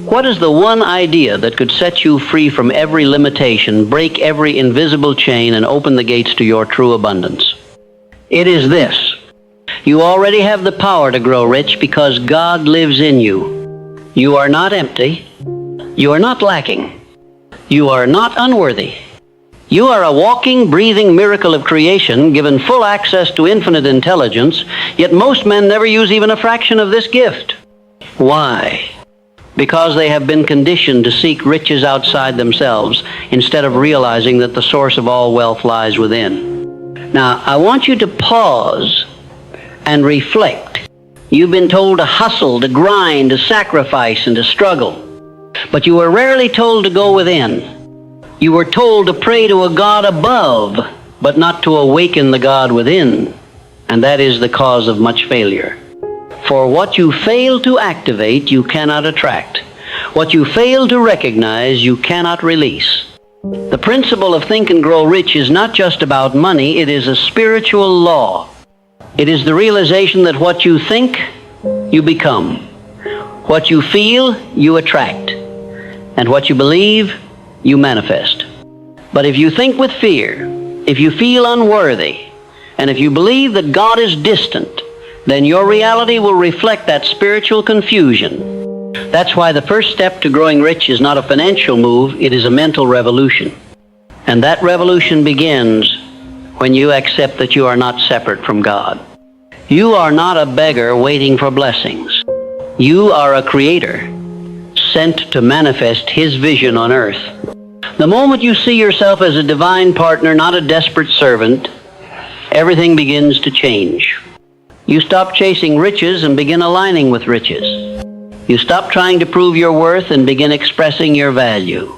What is the one idea that could set you free from every limitation, break every invisible chain, and open the gates to your true abundance? It is this. You already have the power to grow rich because God lives in you. You are not empty. You are not lacking. You are not unworthy. You are a walking, breathing miracle of creation, given full access to infinite intelligence, yet most men never use even a fraction of this gift. Why? Because they have been conditioned to seek riches outside themselves instead of realizing that the source of all wealth lies within. Now, I want you to pause and reflect. You've been told to hustle, to grind, to sacrifice, and to struggle. But you were rarely told to go within. You were told to pray to a God above, but not to awaken the God within. And that is the cause of much failure. For what you fail to activate, you cannot attract. What you fail to recognize, you cannot release. The principle of Think and Grow Rich is not just about money, it is a spiritual law. It is the realization that what you think, you become. What you feel, you attract. And what you believe, you manifest. But if you think with fear, if you feel unworthy, and if you believe that God is distant, then your reality will reflect that spiritual confusion. That's why the first step to growing rich is not a financial move, it is a mental revolution. And that revolution begins when you accept that you are not separate from God. You are not a beggar waiting for blessings. You are a creator sent to manifest His vision on earth. The moment you see yourself as a divine partner, not a desperate servant, everything begins to change. You stop chasing riches and begin aligning with riches. You stop trying to prove your worth and begin expressing your value.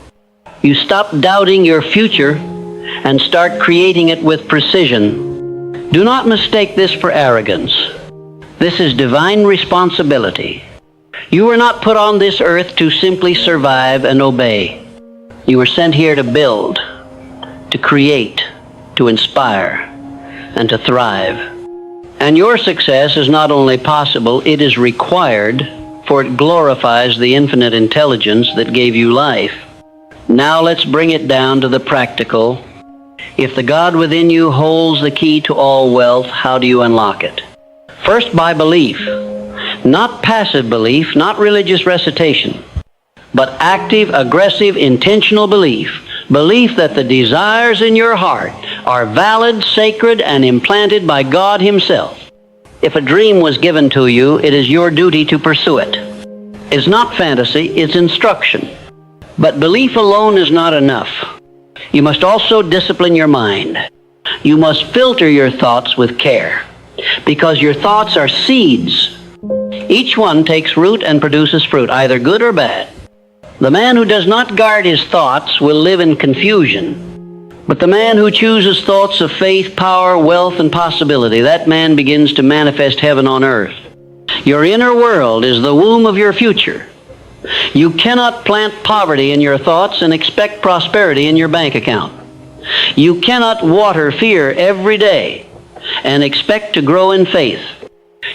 You stop doubting your future and start creating it with precision. Do not mistake this for arrogance. This is divine responsibility. You were not put on this earth to simply survive and obey. You were sent here to build, to create, to inspire, and to thrive. And your success is not only possible, it is required, for it glorifies the infinite intelligence that gave you life. Now let's bring it down to the practical. If the God within you holds the key to all wealth, how do you unlock it? First, by belief. Not passive belief, not religious recitation, but active, aggressive, intentional belief. Belief that the desires in your heart are valid, sacred, and implanted by God Himself. If a dream was given to you, it is your duty to pursue it. It's not fantasy, it's instruction. But belief alone is not enough. You must also discipline your mind. You must filter your thoughts with care, because your thoughts are seeds. Each one takes root and produces fruit, either good or bad. The man who does not guard his thoughts will live in confusion. But the man who chooses thoughts of faith, power, wealth, and possibility, that man begins to manifest heaven on earth. Your inner world is the womb of your future. You cannot plant poverty in your thoughts and expect prosperity in your bank account. You cannot water fear every day and expect to grow in faith.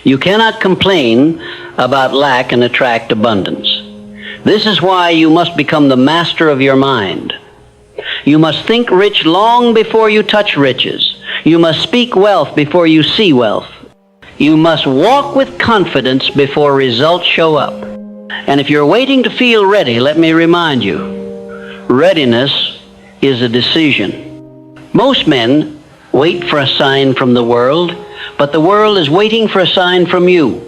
You cannot complain about lack and attract abundance. This is why you must become the master of your mind. You must think rich long before you touch riches. You must speak wealth before you see wealth. You must walk with confidence before results show up. And if you're waiting to feel ready, let me remind you, readiness is a decision. Most men wait for a sign from the world, but the world is waiting for a sign from you.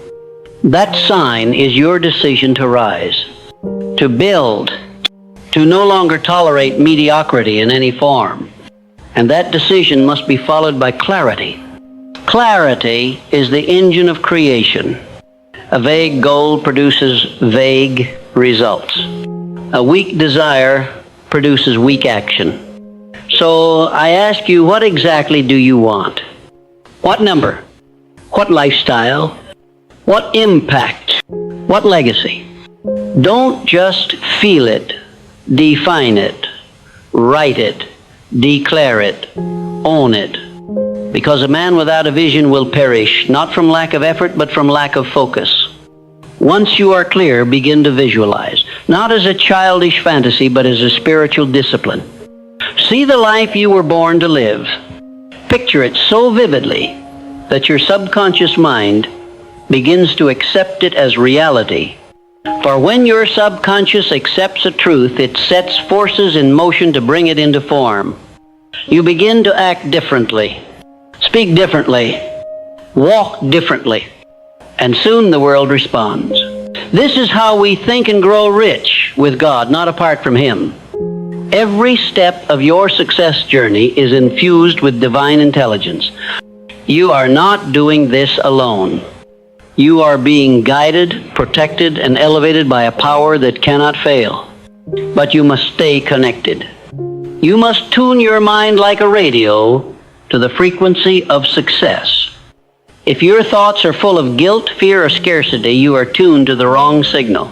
That sign is your decision to rise, to build, to no longer tolerate mediocrity in any form. And that decision must be followed by clarity. Clarity is the engine of creation. A vague goal produces vague results. A weak desire produces weak action. So I ask you, what exactly do you want? What number? What lifestyle? What impact? What legacy? Don't just feel it, define it, write it, declare it, own it. Because a man without a vision will perish, not from lack of effort, but from lack of focus. Once you are clear, begin to visualize. not as a childish fantasy, but as a spiritual discipline. See the life you were born to live. Picture it so vividly that your subconscious mind begins to accept it as reality. For when your subconscious accepts a truth, it sets forces in motion to bring it into form. You begin to act differently, speak differently, walk differently, and soon the world responds. This is how we think and grow rich with God, not apart from Him. Every step of your success journey is infused with divine intelligence. You are not doing this alone. You are being guided, protected, and elevated by a power that cannot fail. But you must stay connected. You must tune your mind like a radio to the frequency of success. If your thoughts are full of guilt, fear, or scarcity, you are tuned to the wrong signal.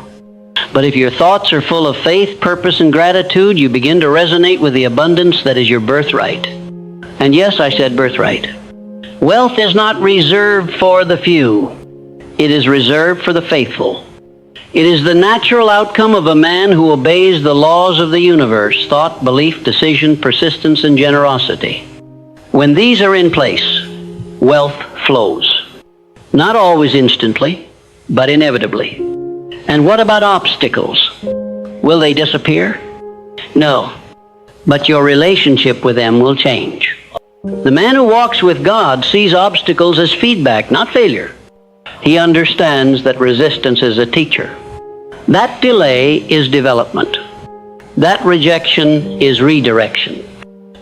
But if your thoughts are full of faith, purpose, and gratitude, you begin to resonate with the abundance that is your birthright. And yes, I said birthright. Wealth is not reserved for the few. It is reserved for the faithful. It is the natural outcome of a man who obeys the laws of the universe: thought, belief, decision, persistence, and generosity. When these are in place, wealth flows. Not always instantly, but inevitably. And what about obstacles? Will they disappear? No, but your relationship with them will change. The man who walks with God sees obstacles as feedback, not failure. He understands that resistance is a teacher. That delay is development. That rejection is redirection.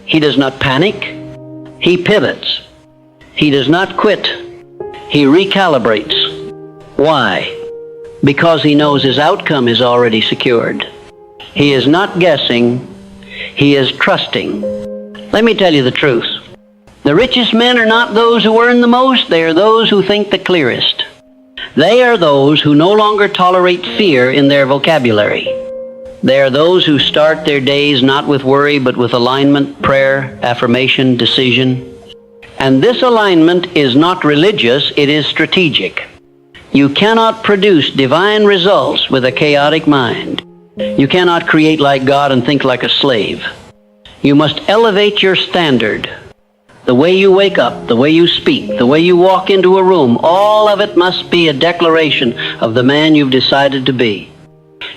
He does not panic. He pivots. He does not quit. He recalibrates. Why? Because he knows his outcome is already secured. He is not guessing. He is trusting. Let me tell you the truth. The richest men are not those who earn the most. They are those who think the clearest. They are those who no longer tolerate fear in their vocabulary. They are those who start their days not with worry, but with alignment, prayer, affirmation, decision. And this alignment is not religious, it is strategic. You cannot produce divine results with a chaotic mind. You cannot create like God and think like a slave. You must elevate your standard. The way you wake up, the way you speak, the way you walk into a room, all of it must be a declaration of the man you've decided to be.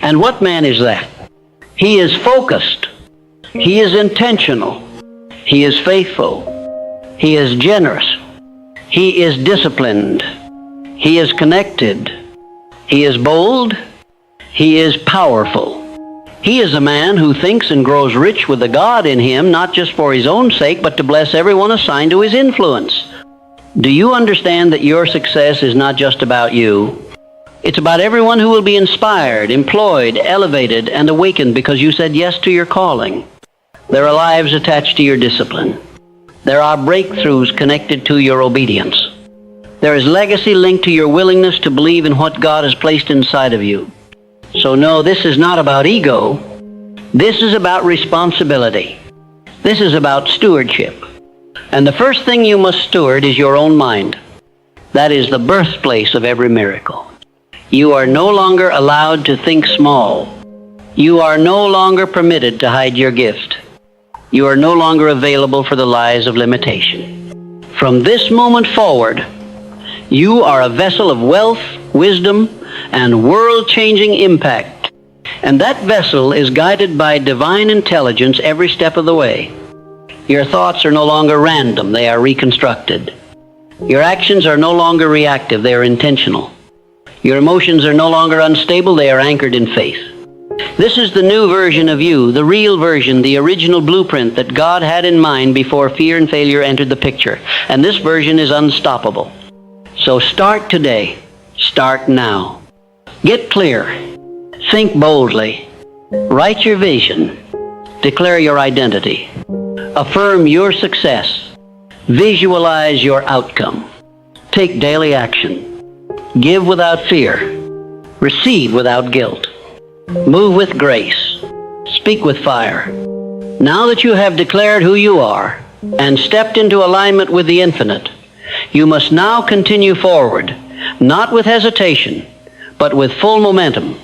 And what man is that? He is focused. He is intentional. He is faithful. He is generous. He is disciplined. He is connected. He is bold. He is powerful. He is a man who thinks and grows rich with the God in him, not just for his own sake, but to bless everyone assigned to his influence. Do you understand that your success is not just about you? It's about everyone who will be inspired, employed, elevated, and awakened because you said yes to your calling. There are lives attached to your discipline. There are breakthroughs connected to your obedience. There is legacy linked to your willingness to believe in what God has placed inside of you. So no, this is not about ego. This is about responsibility. This is about stewardship. And the first thing you must steward is your own mind. That is the birthplace of every miracle. You are no longer allowed to think small. You are no longer permitted to hide your gift. You are no longer available for the lies of limitation. From this moment forward, you are a vessel of wealth, wisdom, and world-changing impact. And that vessel is guided by divine intelligence every step of the way. Your thoughts are no longer random, they are reconstructed. Your actions are no longer reactive, they are intentional. Your emotions are no longer unstable, they are anchored in faith. This is the new version of you, the real version, the original blueprint that God had in mind before fear and failure entered the picture. And this version is unstoppable. So start today. Start now. Get clear. Think boldly. Write your vision. Declare your identity. Affirm your success. Visualize your outcome. Take daily action. Give without fear. Receive without guilt. Move with grace. Speak with fire. Now that you have declared who you are and stepped into alignment with the infinite, you must now continue forward, not with hesitation, but with full momentum.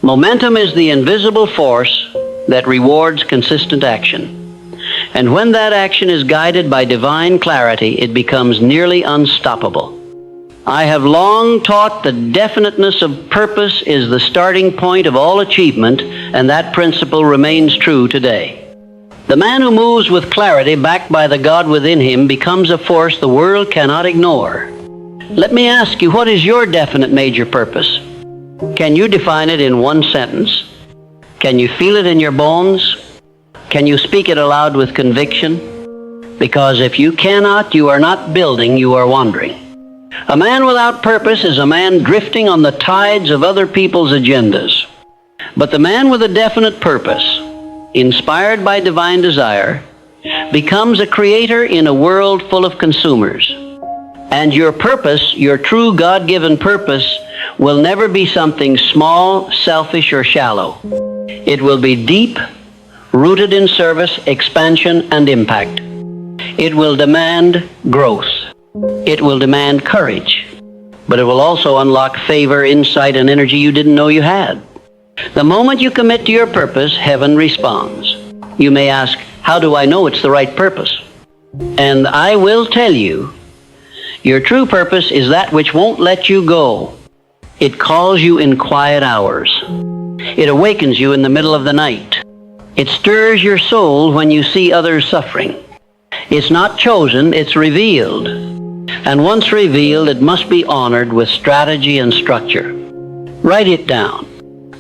Momentum is the invisible force that rewards consistent action. And when that action is guided by divine clarity, it becomes nearly unstoppable. I have long taught that definiteness of purpose is the starting point of all achievement, and that principle remains true today. The man who moves with clarity backed by the God within him becomes a force the world cannot ignore. Let me ask you, what is your definite major purpose? Can you define it in one sentence? Can you feel it in your bones? Can you speak it aloud with conviction? Because if you cannot, you are not building, you are wandering. A man without purpose is a man drifting on the tides of other people's agendas. But the man with a definite purpose, inspired by divine desire, becomes a creator in a world full of consumers. And your purpose, your true God-given purpose, will never be something small, selfish, or shallow. It will be deep, rooted in service, expansion, and impact. It will demand growth. It will demand courage. But it will also unlock favor, insight, and energy you didn't know you had. The moment you commit to your purpose, heaven responds. You may ask, how do I know it's the right purpose? And I will tell you, your true purpose is that which won't let you go. It calls you in quiet hours. It awakens you in the middle of the night. It stirs your soul when you see others suffering. It's not chosen, it's revealed. And once revealed, it must be honored with strategy and structure. Write it down.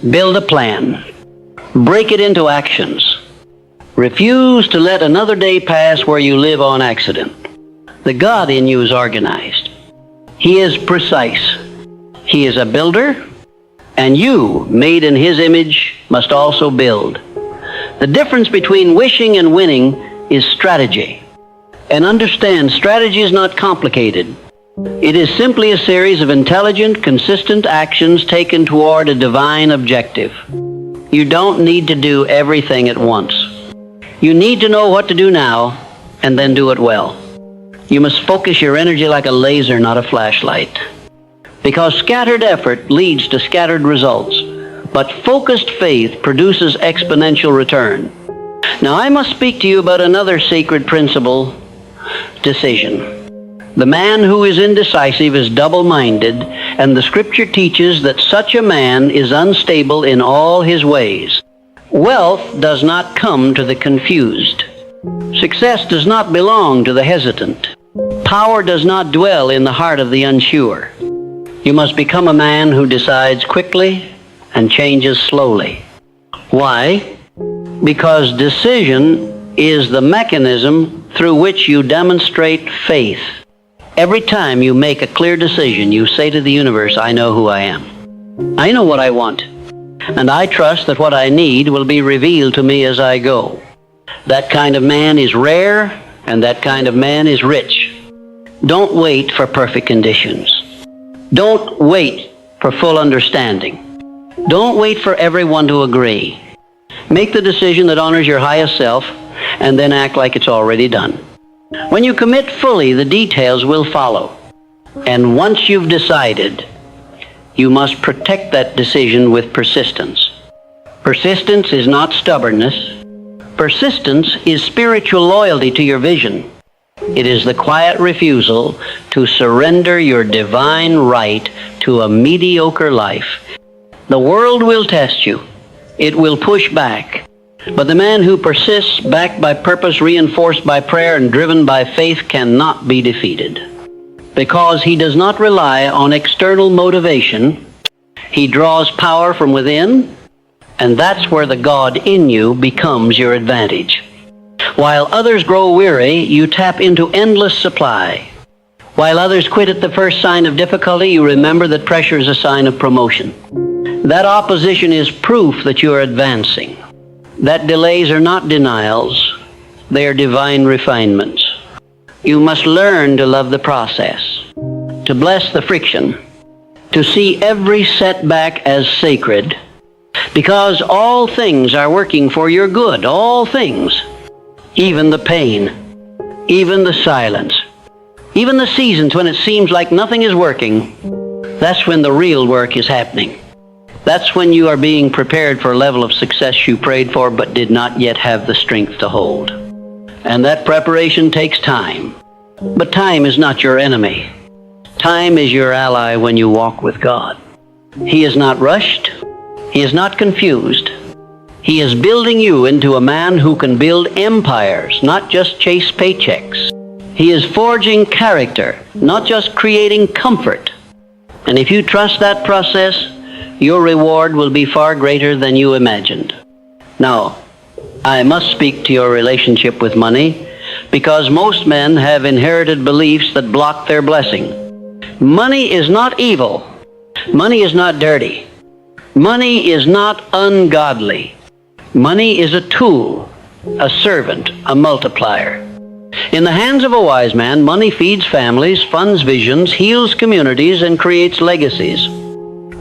Build a plan. Break it into actions. Refuse to let another day pass where you live on accident. The God in you is organized. He is precise. He is a builder, and you, made in His image, must also build. The difference between wishing and winning is strategy. And understand, strategy is not complicated. It is simply a series of intelligent, consistent actions taken toward a divine objective. You don't need to do everything at once. You need to know what to do now, and then do it well. You must focus your energy like a laser, not a flashlight. Because scattered effort leads to scattered results, but focused faith produces exponential return. Now I must speak to you about another sacred principle, decision. The man who is indecisive is double-minded, and the Scripture teaches that such a man is unstable in all his ways. Wealth does not come to the confused. Success does not belong to the hesitant. Power does not dwell in the heart of the unsure. You must become a man who decides quickly and changes slowly. Why? Because decision is the mechanism through which you demonstrate faith. Every time you make a clear decision, you say to the universe, I know who I am. I know what I want. And I trust that what I need will be revealed to me as I go. That kind of man is rare, and that kind of man is rich. Don't wait for perfect conditions. Don't wait for full understanding. Don't wait for everyone to agree. Make the decision that honors your highest self, and then act like it's already done. When you commit fully, the details will follow. And once you've decided, you must protect that decision with persistence. Persistence is not stubbornness. Persistence is spiritual loyalty to your vision. It is the quiet refusal to surrender your divine right to a mediocre life. The world will test you. It will push back. But the man who persists, backed by purpose, reinforced by prayer, and driven by faith, cannot be defeated. Because he does not rely on external motivation, he draws power from within, and that's where the God in you becomes your advantage. While others grow weary, you tap into endless supply. While others quit at the first sign of difficulty, you remember that pressure is a sign of promotion. That opposition is proof that you are advancing. That delays are not denials, they are divine refinements. You must learn to love the process, to bless the friction, to see every setback as sacred, because all things are working for your good, all things, even the pain, even the silence, even the seasons when it seems like nothing is working. That's when the real work is happening. That's when you are being prepared for a level of success you prayed for but did not yet have the strength to hold. And that preparation takes time. But time is not your enemy. Time is your ally when you walk with God. He is not rushed. He is not confused. He is building you into a man who can build empires, not just chase paychecks. He is forging character, not just creating comfort. And if you trust that process, your reward will be far greater than you imagined. Now, I must speak to your relationship with money because most men have inherited beliefs that block their blessing. Money is not evil. Money is not dirty. Money is not ungodly. Money is a tool, a servant, a multiplier. In the hands of a wise man, money feeds families, funds visions, heals communities, and creates legacies.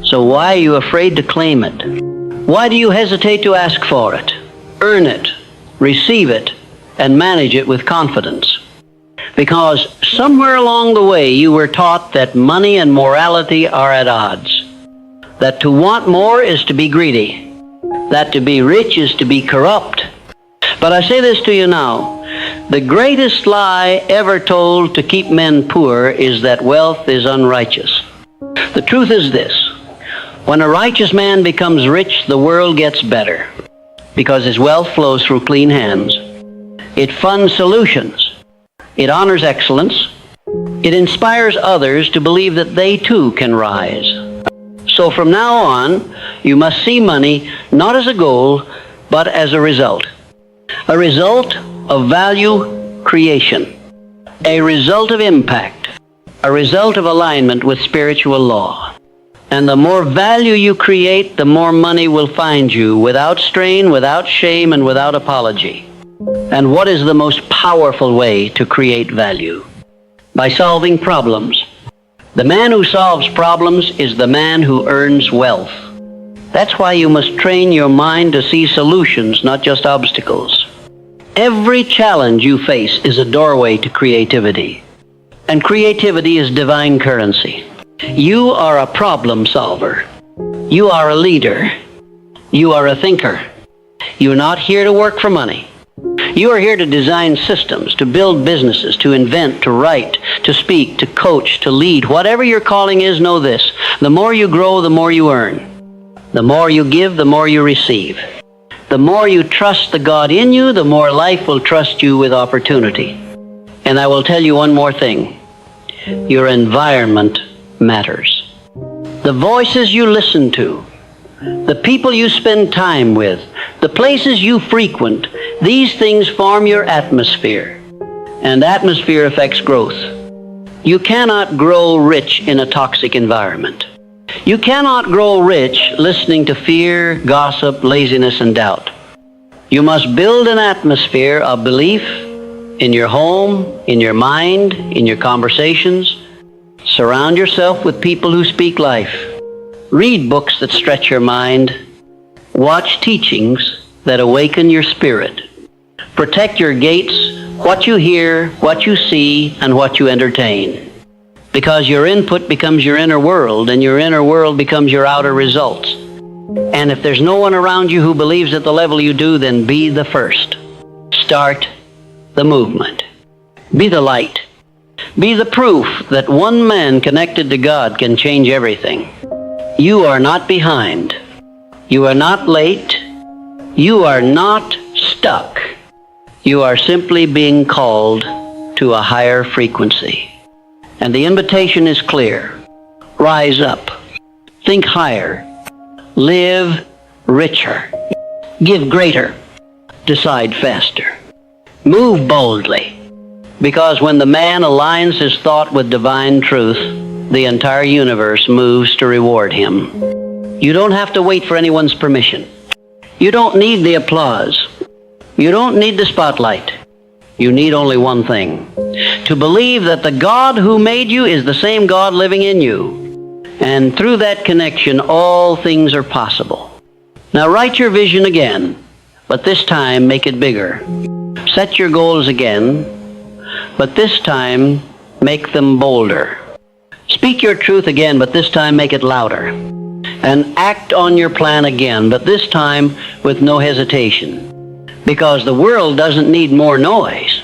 So why are you afraid to claim it? Why do you hesitate to ask for it, earn it, receive it, and manage it with confidence? Because somewhere along the way you were taught that money and morality are at odds, that to want more is to be greedy, that to be rich is to be corrupt. But I say this to you now, the greatest lie ever told to keep men poor is that wealth is unrighteous. The truth is this, when a righteous man becomes rich, the world gets better because his wealth flows through clean hands. It funds solutions. It honors excellence. It inspires others to believe that they too can rise. So from now on, you must see money not as a goal, but as a result. A result of value creation. A result of impact. A result of alignment with spiritual law. And the more value you create, the more money will find you, without strain, without shame, and without apology. And what is the most powerful way to create value? By solving problems. The man who solves problems is the man who earns wealth. That's why you must train your mind to see solutions, not just obstacles. Every challenge you face is a doorway to creativity. And creativity is divine currency. You are a problem solver. You are a leader. You are a thinker. You're not here to work for money. You are here to design systems, to build businesses, to invent, to write, to speak, to coach, to lead. Whatever your calling is, know this. The more you grow, the more you earn. The more you give, the more you receive. The more you trust the God in you, the more life will trust you with opportunity. And I will tell you one more thing. Your environment matters. The voices you listen to, the people you spend time with, the places you frequent, these things form your atmosphere. And atmosphere affects growth. You cannot grow rich in a toxic environment. You cannot grow rich listening to fear, gossip, laziness, and doubt. You must build an atmosphere of belief in your home, in your mind, in your conversations. Surround yourself with people who speak life. Read books that stretch your mind. Watch teachings that awaken your spirit. Protect your gates, what you hear, what you see, and what you entertain. Because your input becomes your inner world, and your inner world becomes your outer results. And if there's no one around you who believes at the level you do, then be the first. Start the movement. Be the light. Be the proof that one man connected to God can change everything. You are not behind. You are not late. You are not stuck. You are simply being called to a higher frequency. And the invitation is clear. Rise up. Think higher. Live richer. Give greater. Decide faster. Move boldly. Because when the man aligns his thought with divine truth, the entire universe moves to reward him. You don't have to wait for anyone's permission. You don't need the applause. You don't need the spotlight. You need only one thing. To believe that the God who made you is the same God living in you. And through that connection, all things are possible. Now write your vision again, but this time make it bigger. Set your goals again, but this time make them bolder. Speak your truth again, but this time make it louder. and act on your plan again, but this time with no hesitation. Because the world doesn't need more noise.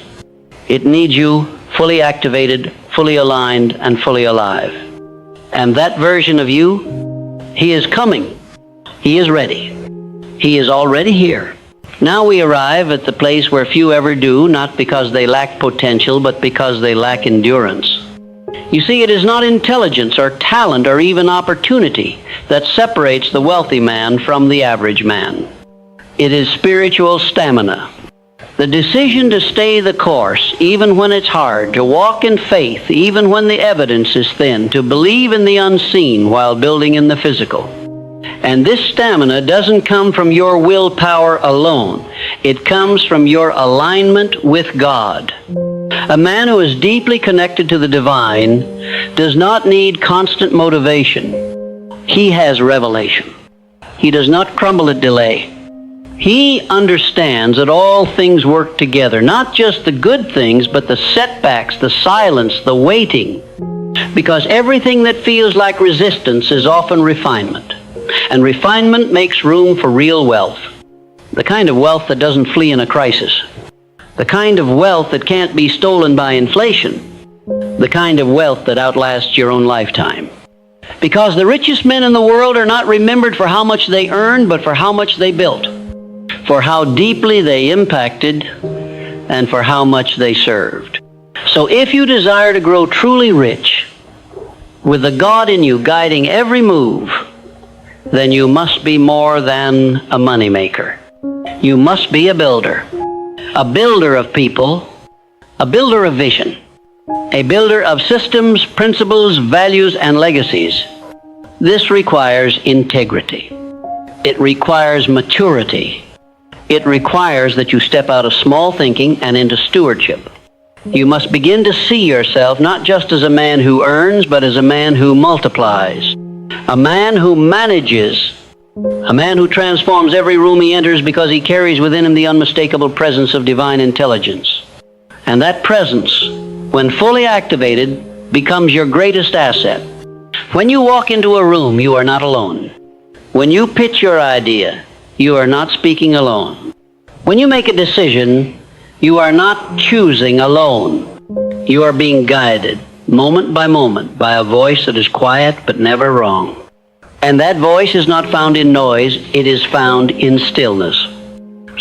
It needs you fully activated, fully aligned, and fully alive. And that version of you, he is coming. He is ready. He is already here. Now we arrive at the place where few ever do, not because they lack potential, but because they lack endurance. You see, it is not intelligence or talent or even opportunity that separates the wealthy man from the average man. It is spiritual stamina. The decision to stay the course, even when it's hard, to walk in faith, even when the evidence is thin, to believe in the unseen while building in the physical. And this stamina doesn't come from your willpower alone. It comes from your alignment with God. A man who is deeply connected to the divine does not need constant motivation. He has revelation. He does not crumble at delay. He understands that all things work together, not just the good things, but the setbacks, the silence, the waiting. Because everything that feels like resistance is often refinement. And refinement makes room for real wealth. The kind of wealth that doesn't flee in a crisis. The kind of wealth that can't be stolen by inflation. The kind of wealth that outlasts your own lifetime. Because the richest men in the world are not remembered for how much they earned, but for how much they built. For how deeply they impacted, and for how much they served. So if you desire to grow truly rich, with the God in you guiding every move, then you must be more than a moneymaker. You must be a builder of people, a builder of vision, a builder of systems, principles, values, and legacies. This requires integrity. It requires maturity. It requires that you step out of small thinking and into stewardship. You must begin to see yourself not just as a man who earns, but as a man who multiplies. A man who manages. A man who transforms every room he enters because he carries within him the unmistakable presence of divine intelligence. And that presence, when fully activated, becomes your greatest asset. When you walk into a room, you are not alone. When you pitch your idea, you are not speaking alone. When you make a decision, you are not choosing alone. You are being guided, moment by moment, by a voice that is quiet but never wrong. And that voice is not found in noise, it is found in stillness.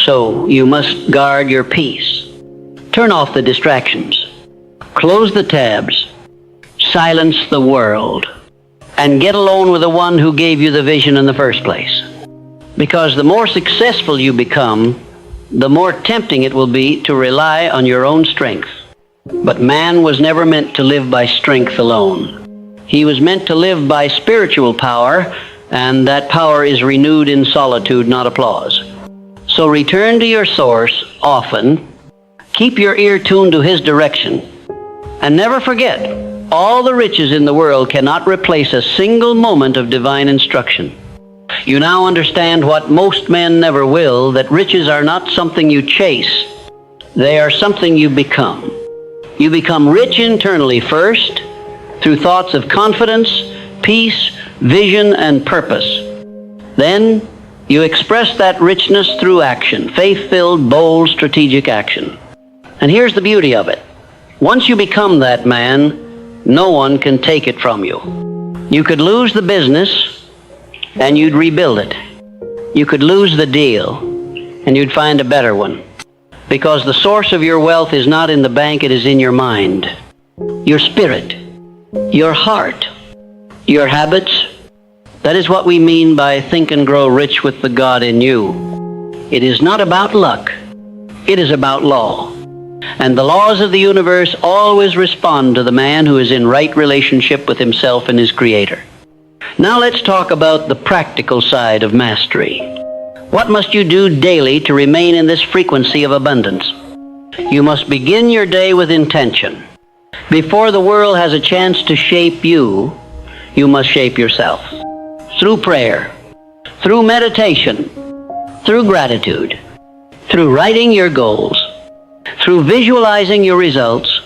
So you must guard your peace. Turn off the distractions. Close the tabs. Silence the world. And get alone with the one who gave you the vision in the first place. Because the more successful you become, the more tempting it will be to rely on your own strength. But man was never meant to live by strength alone. He was meant to live by spiritual power, and that power is renewed in solitude, not applause. So return to your source often. Keep your ear tuned to his direction. And never forget, all the riches in the world cannot replace a single moment of divine instruction. You now understand what most men never will, that riches are not something you chase. They are something you become. You become rich internally first, through thoughts of confidence, peace, vision, and purpose. Then you express that richness through action, faith-filled, bold, strategic action. And here's the beauty of it. Once you become that man, no one can take it from you. You could lose the business, and you'd rebuild it. You could lose the deal, and you'd find a better one. Because the source of your wealth is not in the bank, it is in your mind, your spirit, your heart, your habits. That is what we mean by think and grow rich with the God in you. It is not about luck. It is about law. And the laws of the universe always respond to the man who is in right relationship with himself and his Creator. Now let's talk about the practical side of mastery. What must you do daily to remain in this frequency of abundance? You must begin your day with intention. Before the world has a chance to shape you, you must shape yourself. Through prayer, through meditation, through gratitude, through writing your goals, through visualizing your results,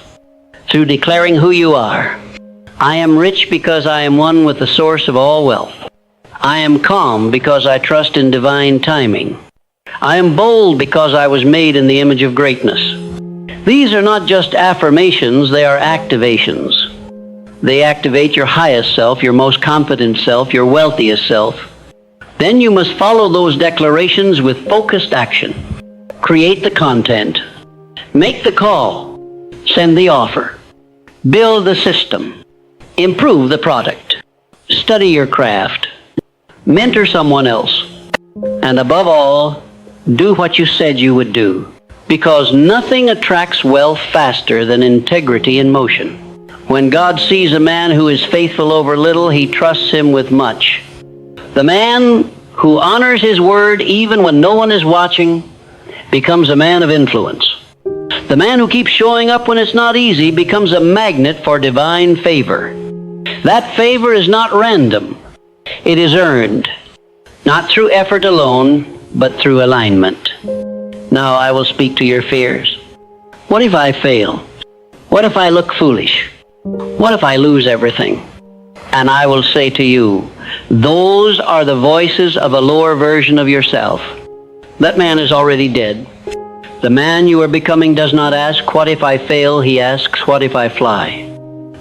through declaring who you are. I am rich because I am one with the source of all wealth. I am calm because I trust in divine timing. I am bold because I was made in the image of greatness. These are not just affirmations, they are activations. They activate your highest self, your most confident self, your wealthiest self. Then you must follow those declarations with focused action. Create the content. Make the call. Send the offer. Build the system. Improve the product. Study your craft. Mentor someone else. And above all, do what you said you would do. Because nothing attracts wealth faster than integrity in motion. When God sees a man who is faithful over little, he trusts him with much. The man who honors his word even when no one is watching becomes a man of influence. The man who keeps showing up when it's not easy becomes a magnet for divine favor. That favor is not random. It is earned, not through effort alone, but through alignment. Now I will speak to your fears. What if I fail? What if I look foolish? What if I lose everything? And I will say to you, those are the voices of a lower version of yourself. That man is already dead. The man you are becoming does not ask, what if I fail? He asks, what if I fly?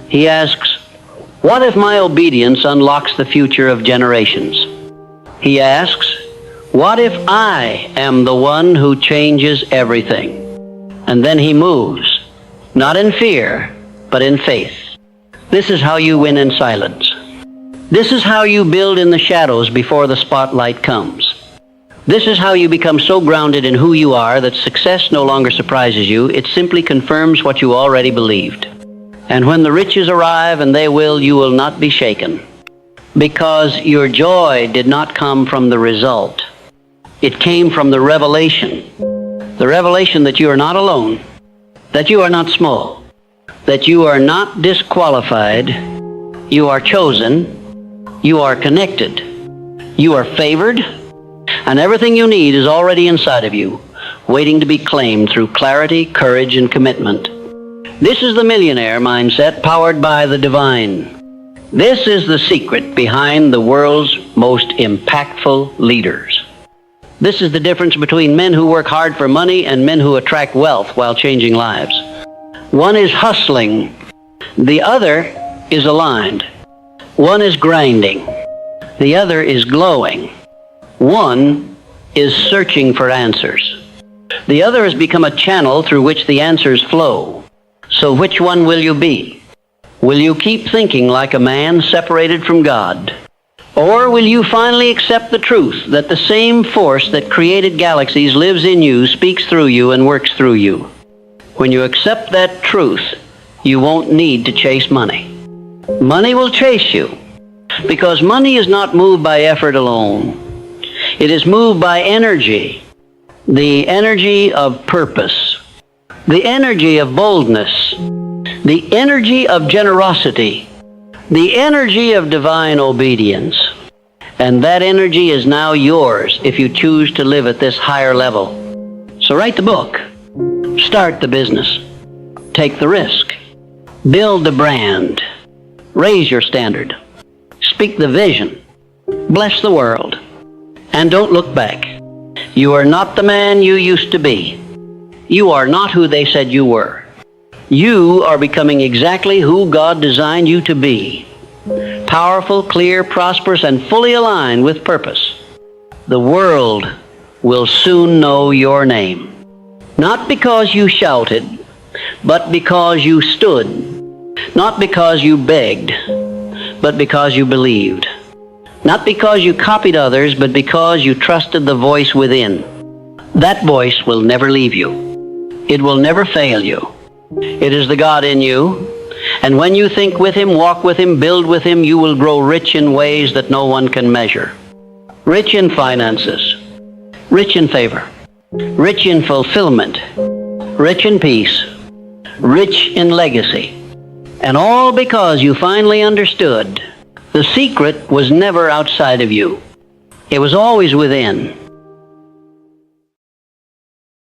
He asks, what if my obedience unlocks the future of generations? He asks, what if I am the one who changes everything? And then he moves, not in fear, but in faith. This is how you win in silence. This is how you build in the shadows before the spotlight comes. This is how you become so grounded in who you are that success no longer surprises you. It simply confirms what you already believed. And when the riches arrive, and they will, you will not be shaken. Because your joy did not come from the result. It came from the revelation. The revelation that you are not alone, that you are not small, that you are not disqualified, you are chosen, you are connected, you are favored, and everything you need is already inside of you, waiting to be claimed through clarity, courage, and commitment. This is the millionaire mindset powered by the divine. This is the secret behind the world's most impactful leaders. This is the difference between men who work hard for money and men who attract wealth while changing lives. One is hustling. The other is aligned. One is grinding. The other is glowing. One is searching for answers. The other has become a channel through which the answers flow. So which one will you be? Will you keep thinking like a man separated from God? Or will you finally accept the truth that the same force that created galaxies lives in you, speaks through you, and works through you? When you accept that truth, you won't need to chase money. Money will chase you, because money is not moved by effort alone. It is moved by energy, the energy of purpose, the energy of boldness, the energy of generosity, the energy of divine obedience. And that energy is now yours if you choose to live at this higher level. So write the book, start the business, take the risk, build the brand, raise your standard, speak the vision, bless the world, and don't look back. You are not the man you used to be. You are not who they said you were. You are becoming exactly who God designed you to be. Powerful, clear, prosperous, and fully aligned with purpose. The world will soon know your name. Not because you shouted, but because you stood. Not because you begged, but because you believed. Not because you copied others, but because you trusted the voice within. That voice will never leave you. It will never fail you. It is the God in you. And when you think with Him, walk with Him, build with Him, you will grow rich in ways that no one can measure. Rich in finances, rich in favor, rich in fulfillment, rich in peace, rich in legacy. And all because you finally understood the secret was never outside of you. It was always within.